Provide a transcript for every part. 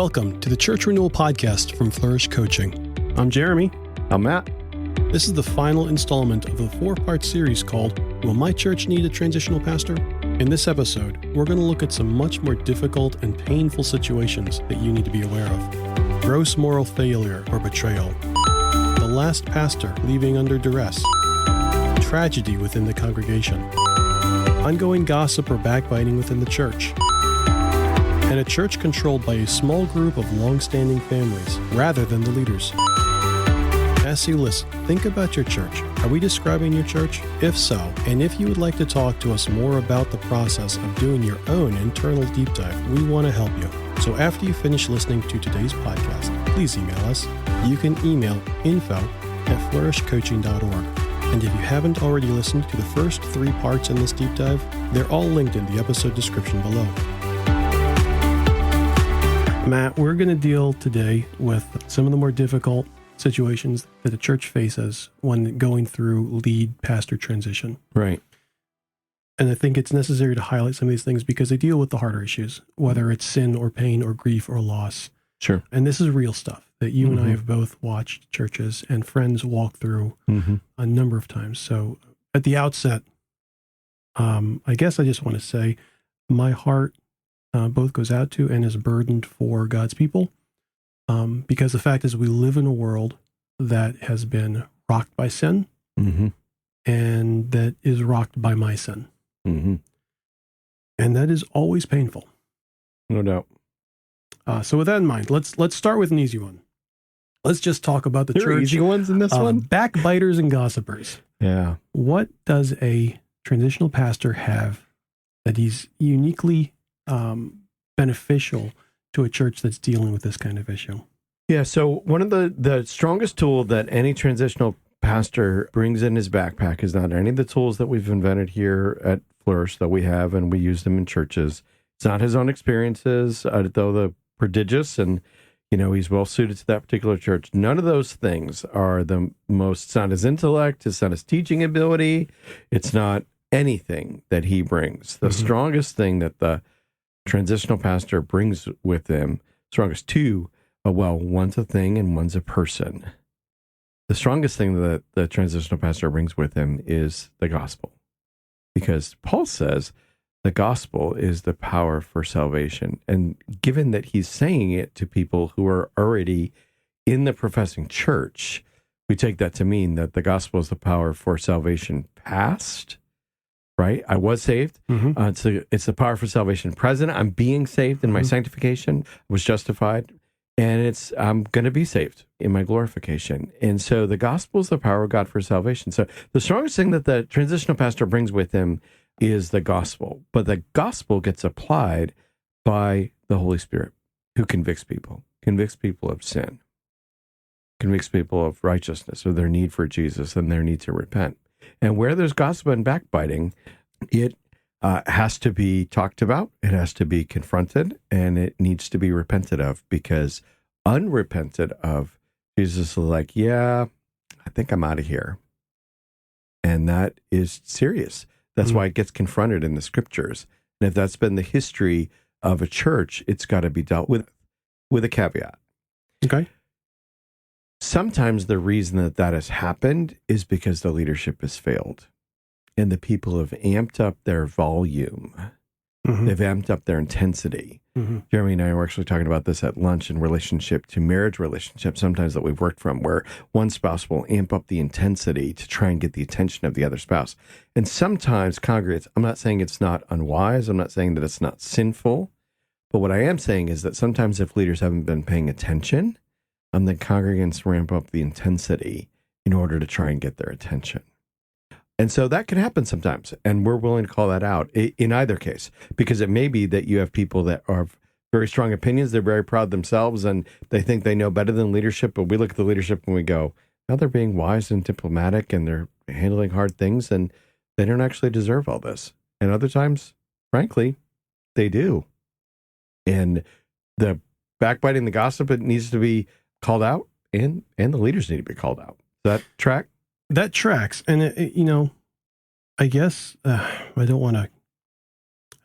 Welcome to the Church Renewal Podcast from Flourish Coaching. I'm Jeremy. I'm Matt. This is the final installment of the 4-part series called Will My Church Need a Transitional Pastor? In this episode, we're going to look at some much more difficult and painful situations that you need to be aware of. Gross moral failure or betrayal. The last pastor leaving under duress. Tragedy within the congregation. Ongoing gossip or backbiting within the church. And a church controlled by a small group of long-standing families rather than the leaders. As you listen, think about your church. Are we describing your church? If so, and if you would like to talk to us more about the process of doing your own internal deep dive, we want to help you. So after you finish listening to today's podcast, please email us. You can email info@flourishcoaching.org. And if you haven't already listened to the first 3 parts in this deep dive, they're all linked in the episode description below. Matt, we're going to deal today with some of the more difficult situations that a church faces when going through lead pastor transition. Right. And I think it's necessary to highlight some of these things because they deal with the harder issues, whether it's sin or pain or grief or loss. Sure. And this is real stuff that you and I have both watched churches and friends walk through a number of times. So at the outset, I guess I just want to say my heart both goes out to and is burdened for God's people. Because the fact is we live in a world that has been rocked by sin and that is rocked by my sin. And that is always painful. No doubt. So with that in mind, let's start with an easy one. Let's just talk about the church. Easy ones in this one? Backbiters and gossipers. Yeah. What does a transitional pastor have that he's uniquely beneficial to a church that's dealing with this kind of issue? Yeah, so one of the strongest tool that any transitional pastor brings in his backpack is not any of the tools that we've invented here at Flourish that we have, and we use them in churches. It's not his own experiences, though they're prodigious, and he's well suited to that particular church. None of those things are the most. It's not his intellect, it's not his teaching ability, it's not anything that he brings. The strongest thing that the transitional pastor brings with him, strongest two, one's a thing and one's a person. The strongest thing that the transitional pastor brings with him is the gospel. Because Paul says the gospel is the power for salvation. And given that he's saying it to people who are already in the professing church, we take that to mean that the gospel is the power for salvation past. Right? I was saved. It's the power for salvation present. I'm being saved in my sanctification. I was justified. And I'm going to be saved in my glorification. And so the gospel is the power of God for salvation. So the strongest thing that the transitional pastor brings with him is the gospel. But the gospel gets applied by the Holy Spirit, who convicts people of sin, convicts people of righteousness, or their need for Jesus and their need to repent. And where there's gossip and backbiting, it has to be talked about, it has to be confronted, and it needs to be repented of, because unrepented of, Jesus is like, yeah, I think I'm out of here. And that is serious. That's why it gets confronted in the scriptures. And if that's been the history of a church, it's got to be dealt with a caveat. Okay. Sometimes the reason that has happened is because the leadership has failed and the people have amped up their volume. They've amped up their intensity. Jeremy and I were actually talking about this at lunch in relationship to marriage relationships, sometimes that we've worked from, where one spouse will amp up the intensity to try and get the attention of the other spouse. And sometimes congregates, I'm not saying it's not unwise, I'm not saying that it's not sinful, but what I am saying is that sometimes if leaders haven't been paying attention, the congregants ramp up the intensity in order to try and get their attention. And so that can happen sometimes, and we're willing to call that out in either case, because it may be that you have people that are very strong opinions, they're very proud themselves, and they think they know better than leadership, but we look at the leadership and we go, now they're being wise and diplomatic, and they're handling hard things, and they don't actually deserve all this. And other times, frankly, they do. And the backbiting, the gossip, it needs to be called out, and the leaders need to be called out. Does that track? That tracks. And, I guess I don't want to,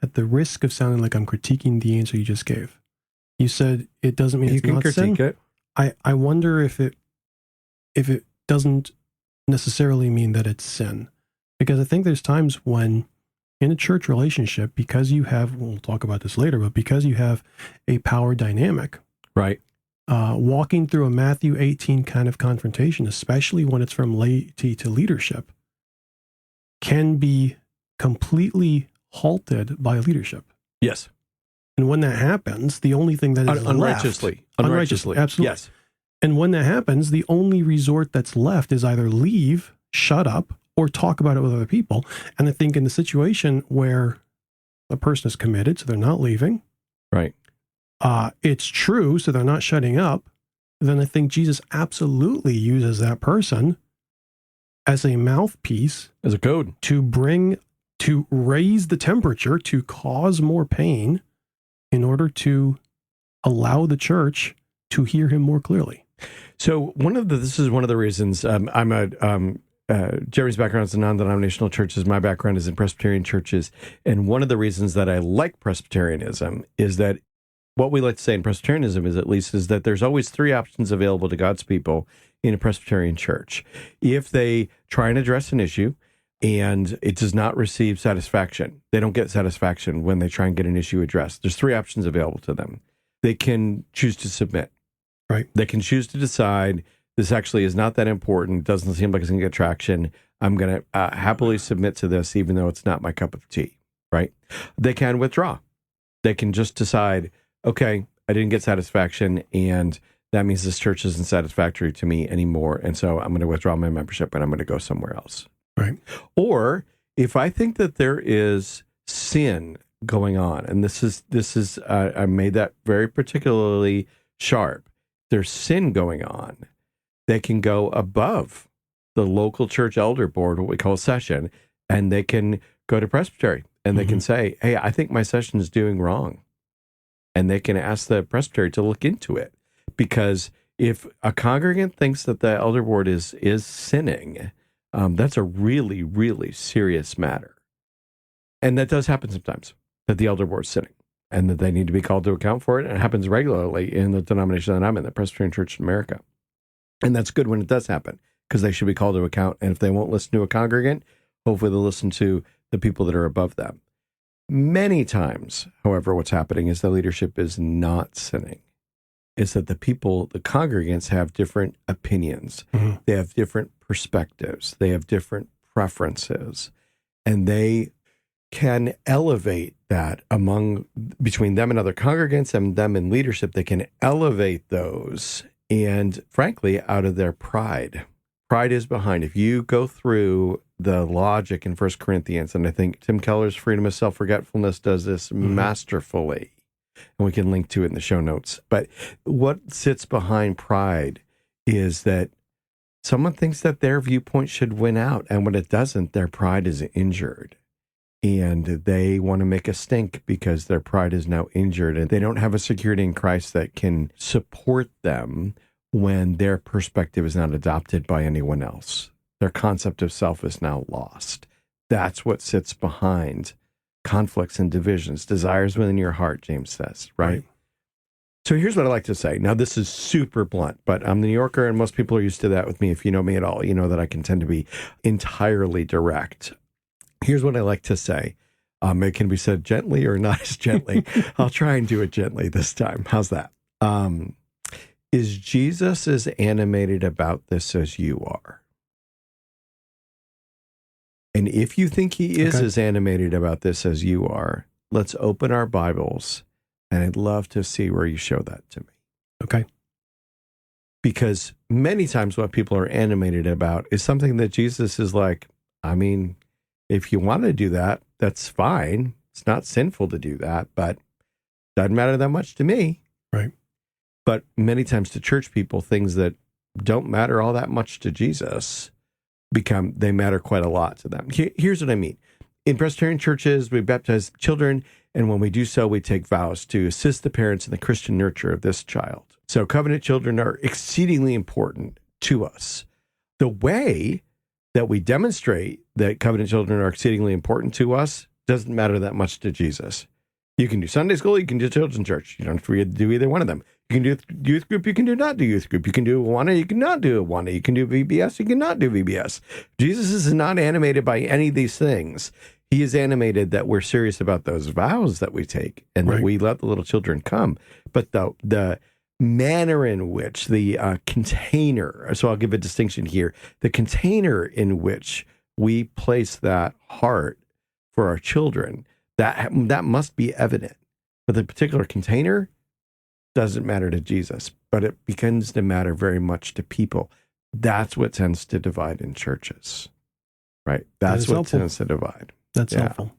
at the risk of sounding like I'm critiquing the answer you just gave, You said it doesn't mean You it's can not critique sin. it. I wonder if it doesn't necessarily mean that it's sin, because I think there's times when in a church relationship, because you have, we'll talk about this later, but because you have a power dynamic, Right. Walking through a Matthew 18 kind of confrontation, especially when it's from laity to leadership, can be completely halted by leadership. Yes. And when that happens, the only thing that is Unrighteously. Unrighteously, absolutely. Yes. And when that happens, the only resort that's left is either leave, shut up, or talk about it with other people. And I think in the situation where a person is committed, so they're not leaving, Right. It's true, so they're not shutting up, then I think Jesus absolutely uses that person as a mouthpiece, As a code. to raise the temperature, to cause more pain in order to allow the church to hear him more clearly. So this is one of the reasons Jerry's background is in non-denominational churches. My background is in Presbyterian churches. And one of the reasons that I like Presbyterianism is that what we like to say in Presbyterianism is that there's always three options available to God's people in a Presbyterian church. If they try and address an issue and it does not receive satisfaction, they don't get satisfaction when they try and get an issue addressed. There's three options available to them. They can choose to submit. Right. They can choose to decide this actually is not that important. Doesn't seem like it's going to get traction. I'm going to happily submit to this, even though it's not my cup of tea. Right. They can withdraw. They can just decide, okay, I didn't get satisfaction, and that means this church isn't satisfactory to me anymore. And so I'm going to withdraw my membership and I'm going to go somewhere else. Right. Or if I think that there is sin going on, and this is I made that very particularly sharp. There's sin going on. They can go above the local church elder board, what we call a session, and they can go to presbytery and they can say, hey, I think my session is doing wrong. And they can ask the presbytery to look into it. Because if a congregant thinks that the elder board is sinning, that's a really, really serious matter. And that does happen sometimes, that the elder board is sinning and that they need to be called to account for it. And it happens regularly in the denomination that I'm in, the Presbyterian Church in America. And that's good when it does happen, because they should be called to account. And if they won't listen to a congregant, hopefully they'll listen to the people that are above them. Many times, however, what's happening is the leadership is not sinning. It's that the people, the congregants, have different opinions. Mm-hmm. They have different perspectives. They have different preferences. And they can elevate that between them and other congregants and them in leadership. They can elevate those, and frankly, out of their pride. Pride is behind. If you go through the logic in 1 Corinthians, and I think Tim Keller's Freedom of Self-Forgetfulness does this masterfully, and we can link to it in the show notes. But what sits behind pride is that someone thinks that their viewpoint should win out, and when it doesn't, their pride is injured. And they want to make a stink because their pride is now injured, and they don't have a security in Christ that can support them when their perspective is not adopted by anyone else. Their concept of self is now lost. That's what sits behind conflicts and divisions, desires within your heart, James says, right? So here's what I like to say. Now, this is super blunt, but I'm the New Yorker, and most people are used to that with me. If you know me at all, you know that I can tend to be entirely direct. Here's what I like to say. It can be said gently or not as gently. I'll try and do it gently this time. How's that? Is Jesus as animated about this as you are? And if you think he is as animated about this as you are, let's open our Bibles, and I'd love to see where you show that to me. Okay. Because many times what people are animated about is something that Jesus is like, I mean, if you want to do that, that's fine. It's not sinful to do that, but doesn't matter that much to me. Right. But many times to church people, things that don't matter all that much to Jesus they matter quite a lot to them. Here's what I mean. In Presbyterian churches, we baptize children, and when we do so, we take vows to assist the parents in the Christian nurture of this child. So covenant children are exceedingly important to us. The way that we demonstrate that covenant children are exceedingly important to us doesn't matter that much to Jesus. You can do Sunday school, you can do children's church. You don't have to do either one of them. You can do youth group, you can do not do youth group. You can do Awana, you can not do Awana. You can do VBS, you can not do VBS. Jesus is not animated by any of these things. He is animated that we're serious about those vows that we take and that we let the little children come. But the manner in which the container, so I'll give a distinction here, the container in which we place that heart for our children, that must be evident. But the particular container doesn't matter to Jesus, but it begins to matter very much to people. That's what tends to divide in churches, right? That's what tends to divide. That's helpful.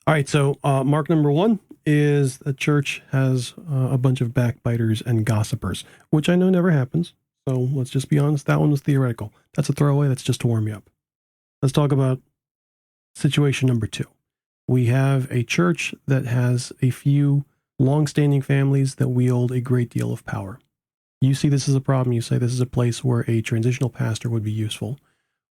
All right, so mark number 1 is the church has a bunch of backbiters and gossipers, which I know never happens. So let's just be honest, that one was theoretical. That's a throwaway, that's just to warm you up. Let's talk about situation number 2. We have a church that has a few long-standing families that wield a great deal of power. You see this as a problem. You say this is a place where a transitional pastor would be useful.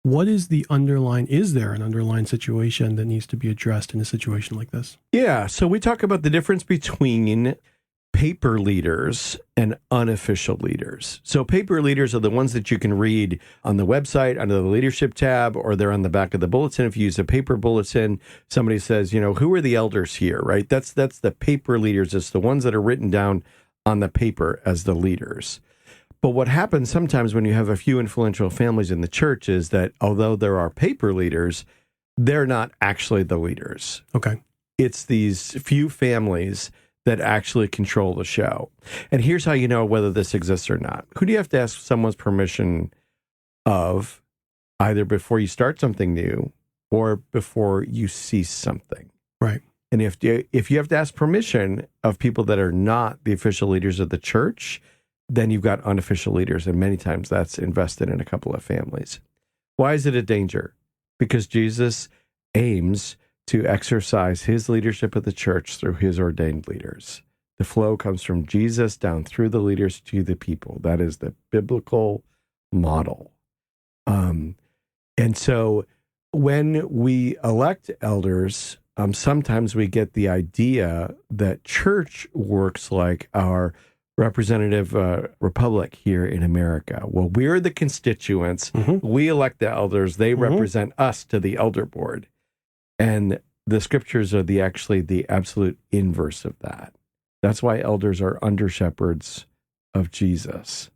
What is is there an underlying situation that needs to be addressed in a situation like this? Yeah, so we talk about the difference between paper leaders and unofficial leaders. So paper leaders are the ones that you can read on the website under the leadership tab, or they're on the back of the bulletin. If you use a paper bulletin, somebody says, who are the elders here, right? That's the paper leaders. It's the ones that are written down on the paper as the leaders. But what happens sometimes when you have a few influential families in the church is that although there are paper leaders, they're not actually the leaders. Okay. It's these few families that actually control the show. And here's how you know whether this exists or not. Who do you have to ask someone's permission of, either before you start something new or before you cease something? Right. And if you have to ask permission of people that are not the official leaders of the church, then you've got unofficial leaders, and many times that's invested in a couple of families. Why is it a danger? Because Jesus aims to exercise his leadership of the church through his ordained leaders. The flow comes from Jesus down through the leaders to the people. That is the biblical model. And so when we elect elders, sometimes we get the idea that church works like our representative republic here in America. Well, we're the constituents. Mm-hmm. We elect the elders. They represent us to the elder board. And the scriptures are the absolute inverse of that. That's why elders are under shepherds of Jesus,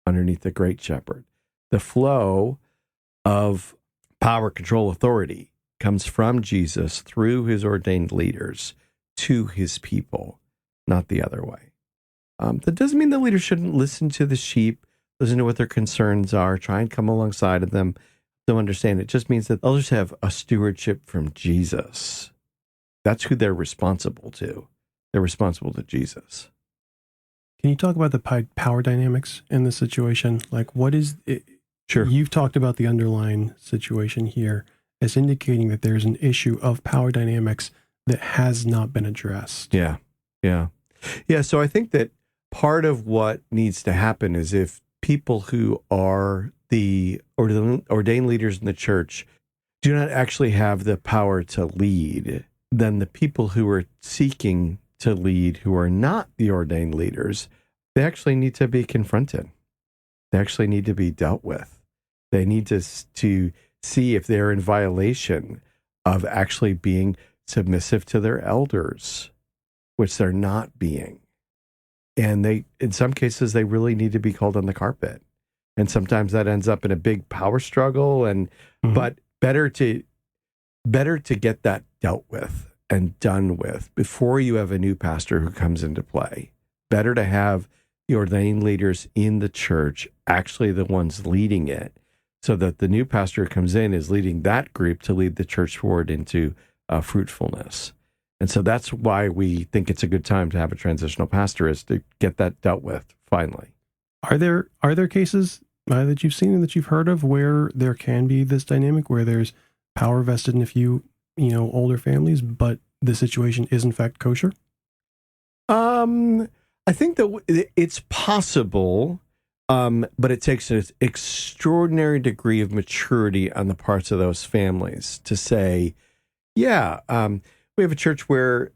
underneath the great shepherd. The flow of power, control, authority comes from Jesus through his ordained leaders to his people, not the other way. That doesn't mean the leaders shouldn't listen to the sheep, listen to what their concerns are, try and come alongside of them, to understand. It just means that elders have a stewardship from Jesus. That's who they're responsible to. They're responsible to Jesus. Can you talk about the power dynamics in this situation? Like, what is it? Sure. You've talked about the underlying situation here as indicating that there's an issue of power dynamics that has not been addressed. Yeah. So I think that part of what needs to happen is if people who are the ordained leaders in the church do not actually have the power to lead, then the people who are seeking to lead, who are not the ordained leaders, they actually need to be confronted. They actually need to be dealt with. They need to see if they're in violation of actually being submissive to their elders, which they're not being. And in some cases, they really need to be called on the carpet. And sometimes that ends up in a big power struggle. But better to get that dealt with and done with before you have a new pastor who comes into play. Better to have the ordained leaders in the church actually the ones leading it, so that the new pastor who comes in is leading that group to lead the church forward into fruitfulness. And so that's why we think it's a good time to have a transitional pastor, is to get that dealt with finally. Are there cases that you've seen and that you've heard of where there can be this dynamic, where there's power vested in a few, older families, but the situation is in fact kosher? I think that it's possible, but it takes an extraordinary degree of maturity on the parts of those families to say, we have a church where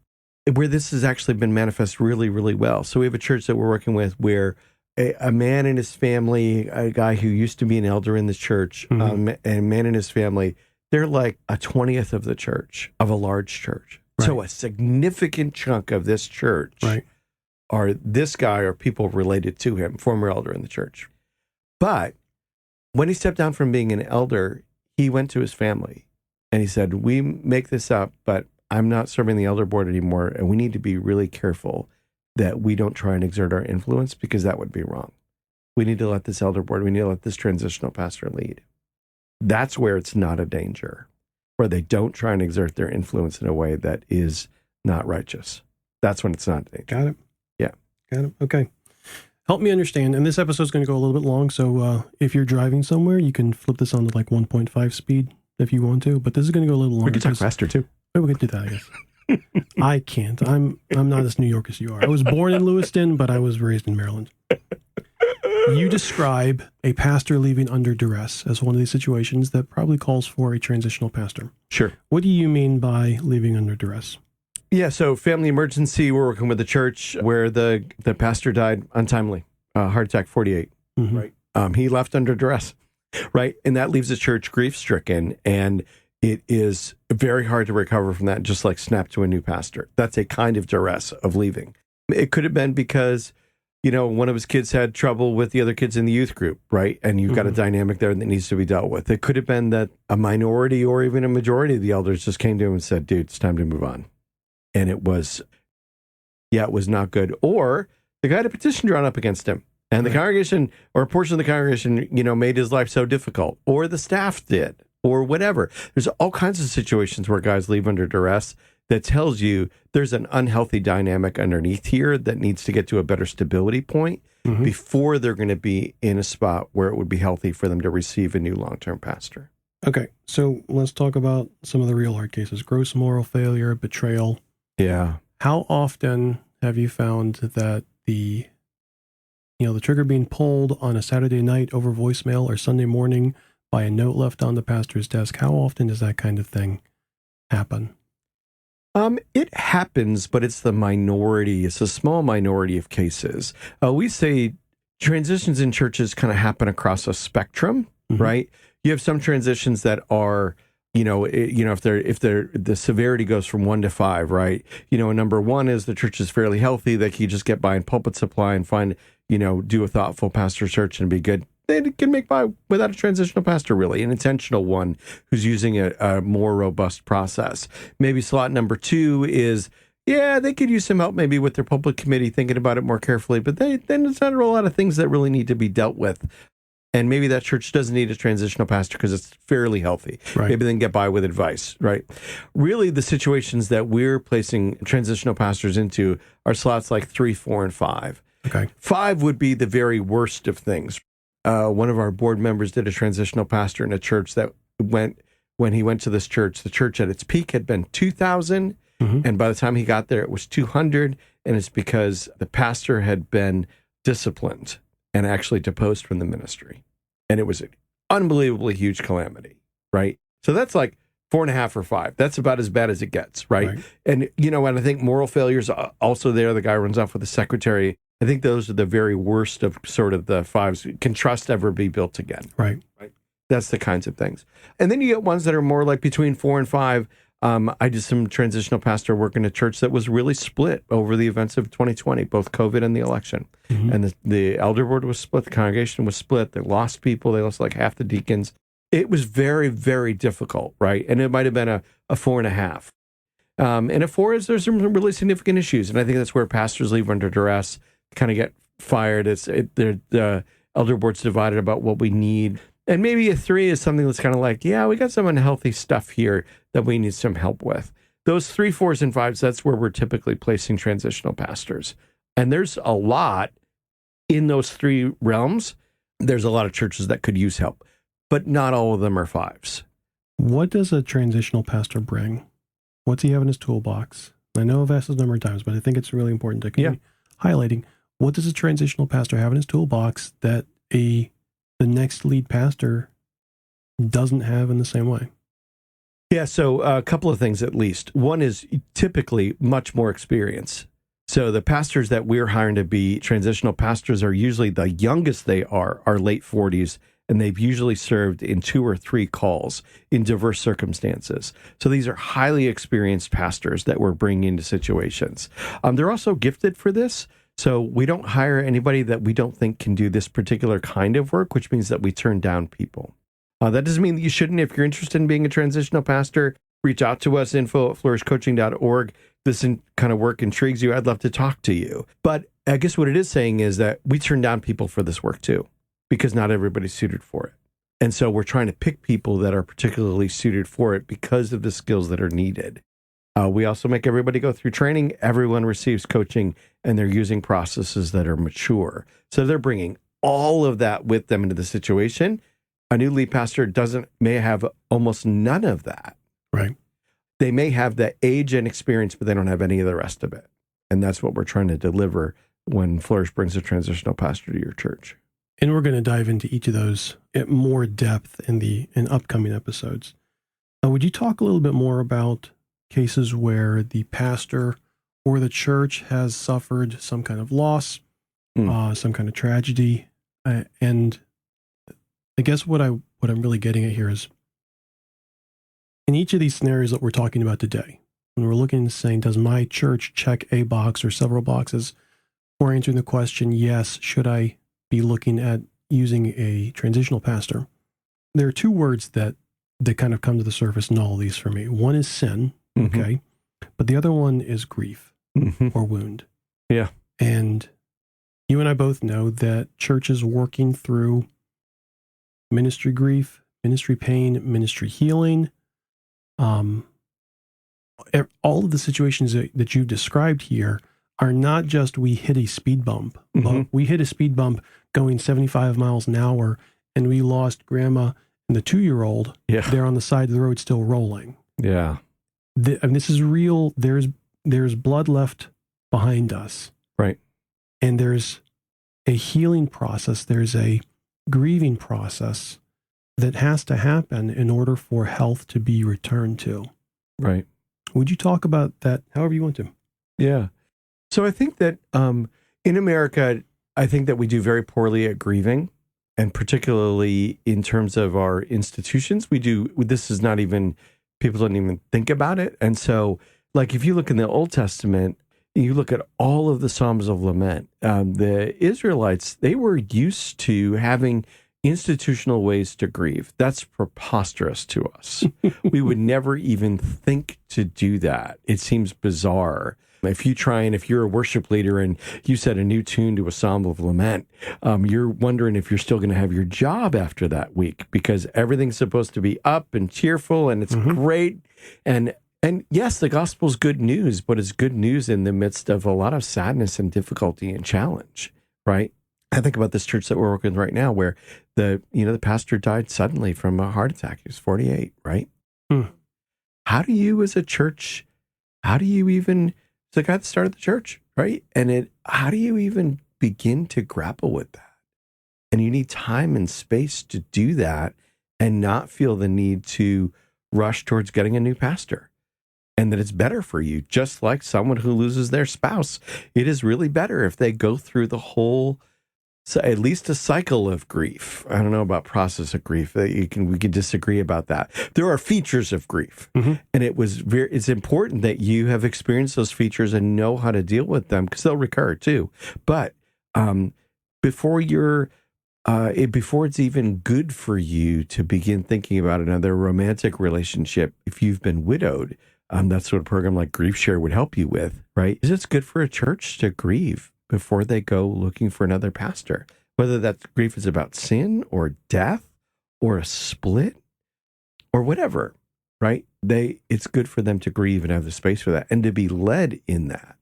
where this has actually been manifest really, really well. So we have a church that we're working with where a man and his family, a guy who used to be an elder in the church, and a man and his family, they're like a 20th of the church, of a large church. Right. So a significant chunk of this church are this guy or people related to him, former elder in the church. But when he stepped down from being an elder, he went to his family and he said, we make this up, but I'm not serving the elder board anymore, and we need to be really careful that we don't try and exert our influence, because that would be wrong. We need to let this elder board, we need to let this transitional pastor lead. That's where it's not a danger, where they don't try and exert their influence in a way that is not righteous. That's when it's not a danger. Got it. Yeah. Got it. Okay. Help me understand. And this episode is going to go a little bit long, so if you're driving somewhere, you can flip this on to like 1.5 speed if you want to, but this is going to go a little longer. We can talk faster too. We could do that, I guess. I can't. I'm not as New York as you are. I was born in Lewiston, but I was raised in Maryland. You describe a pastor leaving under duress as one of these situations that probably calls for a transitional pastor. Sure. What do you mean by leaving under duress? Yeah, so family emergency, we're working with the church where the pastor died untimely, heart attack, 48, right? He left under duress, right? And that leaves the church grief-stricken, and it is very hard to recover from that, just like snap to a new pastor. That's a kind of duress of leaving. It could have been because, one of his kids had trouble with the other kids in the youth group, right? And you've got a dynamic there that needs to be dealt with. It could have been that a minority or even a majority of the elders just came to him and said, dude, it's time to move on. And it was not good. Or the guy had a petition drawn up against him. And the congregation, or a portion of the congregation, made his life so difficult. Or the staff did, or whatever. There's all kinds of situations where guys leave under duress that tells you there's an unhealthy dynamic underneath here that needs to get to a better stability point before they're going to be in a spot where it would be healthy for them to receive a new long-term pastor. Okay, so let's talk about some of the real hard cases. Gross moral failure, betrayal. Yeah. How often have you found that the trigger being pulled on a Saturday night over voicemail or Sunday morning by a note left on the pastor's desk? How often does that kind of thing happen? It happens, but it's the minority. It's a small minority of cases. We say transitions in churches kind of happen across a spectrum, right? You have some transitions that are, if the severity goes from 1 to 5, right? Number 1 is the church is fairly healthy. They can just get by in pulpit supply and find, do a thoughtful pastor search and be good. They can make by without a transitional pastor, really, an intentional one who's using a more robust process. Maybe slot number 2 is, they could use some help maybe with their pulpit committee thinking about it more carefully, but then there's not a lot of things that really need to be dealt with. And maybe that church doesn't need a transitional pastor because it's fairly healthy. Right. Maybe they can get by with advice, right? Really, the situations that we're placing transitional pastors into are slots like 3, 4, and 5. Okay. 5 would be the very worst of things. One of our board members did a transitional pastor in a church that when he went to this church, the church at its peak had been 2,000. And by the time he got there, it was 200. And it's because the pastor had been disciplined and actually deposed from the ministry. And it was an unbelievably huge calamity, right? So that's like 4.5 or 5. That's about as bad as it gets, right? And, and I think moral failures also there. The guy runs off with the secretary. I think those are the very worst of sort of the 5s. Can trust ever be built again? Right. That's the kinds of things. And then you get ones that are more like between 4 and 5. I did some transitional pastor work in a church that was really split over the events of 2020, both COVID and the election. And the elder board was split. The congregation was split. They lost people. They lost like half the deacons. It was very, very difficult, right? And it might have been a 4.5. And a 4 is there's some really significant issues. And I think that's where pastors leave under duress, kind of get fired. The elder board's divided about what we need. And maybe a 3 is something that's kind of like, we got some unhealthy stuff here that we need some help with. Those 3, 4s, and 5s, that's where we're typically placing transitional pastors. And there's a lot in those 3 realms. There's a lot of churches that could use help, but not all of them are 5s. What does a transitional pastor bring? What's he have in his toolbox? I know I've asked this a number of times, but I think it's really important to keep highlighting. What does a transitional pastor have in his toolbox that the next lead pastor doesn't have in the same way? Yeah, so a couple of things at least. One is typically much more experience. So the pastors that we're hiring to be transitional pastors are usually the youngest they are late 40s, and they've usually served in 2 or 3 calls in diverse circumstances. So these are highly experienced pastors that we're bringing into situations. They're also gifted for this. So we don't hire anybody that we don't think can do this particular kind of work, which means that we turn down people. That doesn't mean that you shouldn't. If you're interested in being a transitional pastor, reach out to us, info@flourishcoaching.org. This kind of work intrigues you, I'd love to talk to you. But I guess what it is saying is that we turn down people for this work too, because not everybody's suited for it. And so we're trying to pick people that are particularly suited for it because of the skills that are needed. We also make everybody go through training. Everyone receives coaching, and they're using processes that are mature. So they're bringing all of that with them into the situation. A new lead pastor may have almost none of that. Right. They may have the age and experience, but they don't have any of the rest of it. And that's what we're trying to deliver when Flourish brings a transitional pastor to your church. And we're going to dive into each of those at more depth in upcoming episodes. Would you talk a little bit more about cases where the pastor or the church has suffered some kind of loss, some kind of tragedy, and I guess what I'm really getting at here is, in each of these scenarios that we're talking about today, when we're looking and saying, does my church check a box or several boxes for answering the question, yes, should I be looking at using a transitional pastor? There are 2 words that kind of come to the surface in all of these for me. One is sin, okay? But the other one is grief or wound. Yeah. And you and I both know that churches working through ministry grief, ministry pain, ministry healing, all of the situations that you've described here are not just we hit a speed bump, but we hit a speed bump going 75 miles an hour and we lost grandma and the 2-year-old there on the side of the road still rolling. Yeah. And this is real. There's blood left behind us. Right. And there's a healing process. There's a grieving process that has to happen in order for health to be returned to. Right. Would you talk about that however you want to? Yeah. So I think that in America, I think that we do very poorly at grieving, and particularly in terms of our institutions, this is not even, people don't even think about it. And so, like, if you look in the Old Testament, you look at all of the Psalms of Lament, the Israelites, they were used to having institutional ways to grieve. That's preposterous to us. We would never even think to do that. It seems bizarre. If you're a worship leader and you set a new tune to a Psalm of Lament, you're wondering if you're still going to have your job after that week, because everything's supposed to be up and cheerful and it's great. And yes, the gospel's good news, but it's good news in the midst of a lot of sadness and difficulty and challenge, right? I think about this church that we're working with right now, where the pastor died suddenly from a heart attack. He was 48, right? How do you, as a church, it's the guy that started the church, right? And how do you even begin to grapple with that? And you need time and space to do that and not feel the need to rush towards getting a new pastor. And that it's better for you, just like someone who loses their spouse. It is really better if they go through the whole, so at least a cycle of grief. I don't know about process of grief. We can disagree about that. There are features of grief, and it's important that you have experienced those features and know how to deal with them, because they'll recur too. But before it's even good for you to begin thinking about another romantic relationship, if you've been widowed, that's what a program like Grief Share would help you with, right? Is it's good for a church to grieve before they go looking for another pastor, whether that grief is about sin or death or a split or whatever, right? It's good for them to grieve and have the space for that and to be led in that.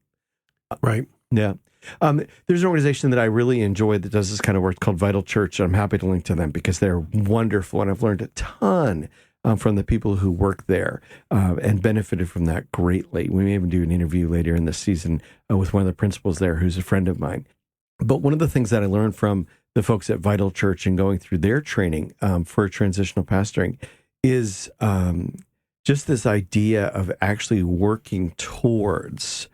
Right. Yeah. There's an organization that I really enjoy that does this kind of work called Vital Church. I'm happy to link to them because they're wonderful, and I've learned a ton from the people who work there and benefited from that greatly. We may even do an interview later in the season with one of the principals there who's a friend of mine. But one of the things that I learned from the folks at Vital Church and going through their training for transitional pastoring is just this idea of actually working towards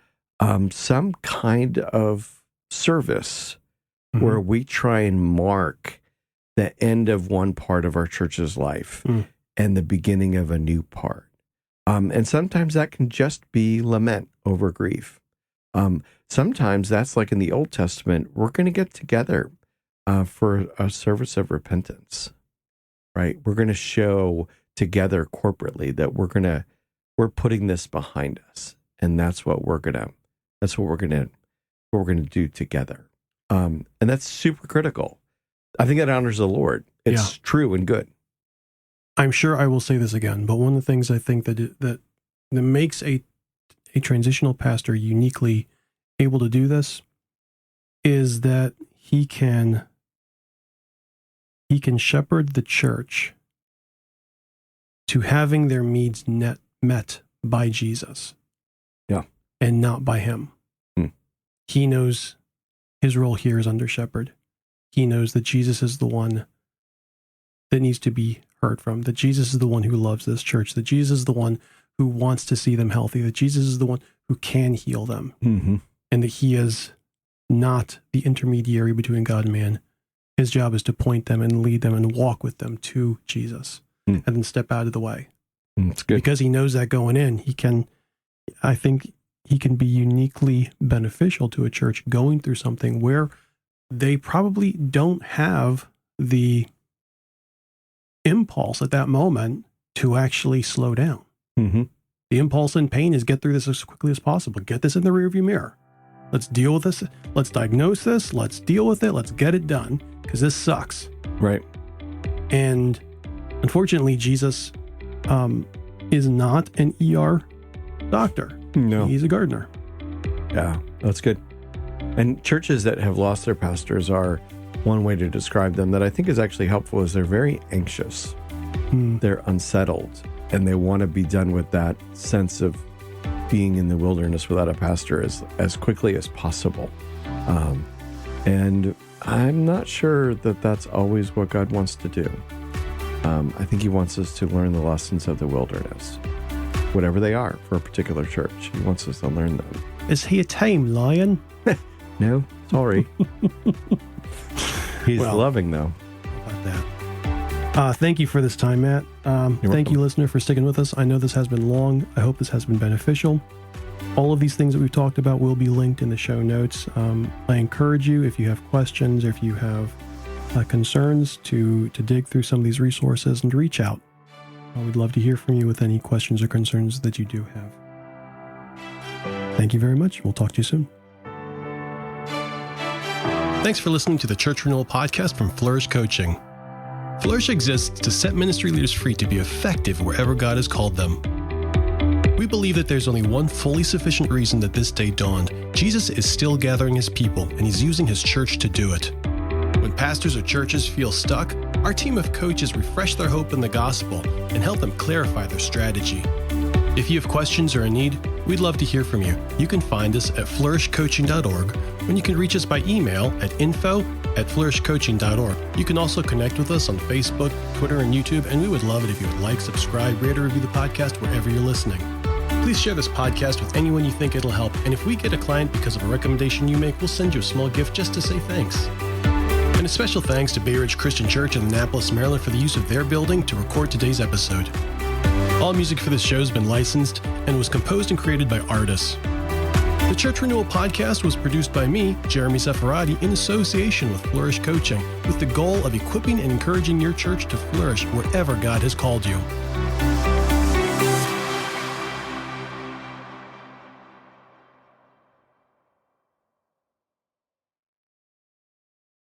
some kind of service where we try and mark the end of one part of our church's life and the beginning of a new part. And sometimes that can just be lament over grief. Sometimes that's like in the Old Testament, we're going to get together for a service of repentance, right? We're going to show together corporately that we're putting this behind us, and that's what we're going to do together. And that's super critical. I think that honors the Lord. It's true and good. I'm sure I will say this again, but one of the things I think that makes a transitional pastor uniquely able to do this is that he can shepherd the church to having their needs met by Jesus. Yeah. And not by him. He knows his role here is under shepherd. He knows that Jesus is the one that needs to be heard from, that Jesus is the one who loves this church, that Jesus is the one who wants to see them healthy, that Jesus is the one who can heal them, and that he is not the intermediary between God and man. His job is to point them and lead them and walk with them to Jesus and then step out of the way. That's good. Because he knows that going in, I think he can be uniquely beneficial to a church going through something where they probably don't have the impulse at that moment to actually slow down. The impulse and pain is get through this as quickly as possible. Get this in the rearview mirror. Let's deal with this. Let's diagnose this. Let's deal with it. Let's get it done because this sucks. Right. And unfortunately, Jesus is not an ER doctor. No. He's a gardener. Yeah, that's good. And churches that have lost their pastors are, one way to describe them that I think is actually helpful is they're very anxious. They're unsettled, and they want to be done with that sense of being in the wilderness without a pastor as quickly as possible. And I'm not sure that that's always what God wants to do. I think he wants us to learn the lessons of the wilderness, whatever they are for a particular church. He wants us to learn them. Is he a tame lion? No, sorry. He's loving, though. How about that? Thank you for this time, Matt. Thank you, listener, for sticking with us. I know this has been long. I hope this has been beneficial. All of these things that we've talked about will be linked in the show notes. I encourage you, if you have questions, if you have concerns, to dig through some of these resources and to reach out. We'd love to hear from you with any questions or concerns that you do have. Thank you very much. We'll talk to you soon. Thanks for listening to the Church Renewal Podcast from Flourish Coaching. Flourish exists to set ministry leaders free to be effective wherever God has called them. We believe that there's only one fully sufficient reason that this day dawned. Jesus is still gathering his people, and he's using his church to do it. When pastors or churches feel stuck, our team of coaches refresh their hope in the gospel and help them clarify their strategy. If you have questions or a need, we'd love to hear from you. You can find us at flourishcoaching.org, and you can reach us by email at info@flourishcoaching.org. You can also connect with us on Facebook, Twitter, and YouTube, and we would love it if you would like, subscribe, rate, or review the podcast wherever you're listening. Please share this podcast with anyone you think it'll help, and if we get a client because of a recommendation you make, we'll send you a small gift just to say thanks. And a special thanks to Bay Ridge Christian Church in Annapolis, Maryland for the use of their building to record today's episode. All music for this show has been licensed and was composed and created by artists. The Church Renewal Podcast was produced by me, Jeremy Seferati, in association with Flourish Coaching, with the goal of equipping and encouraging your church to flourish wherever God has called you.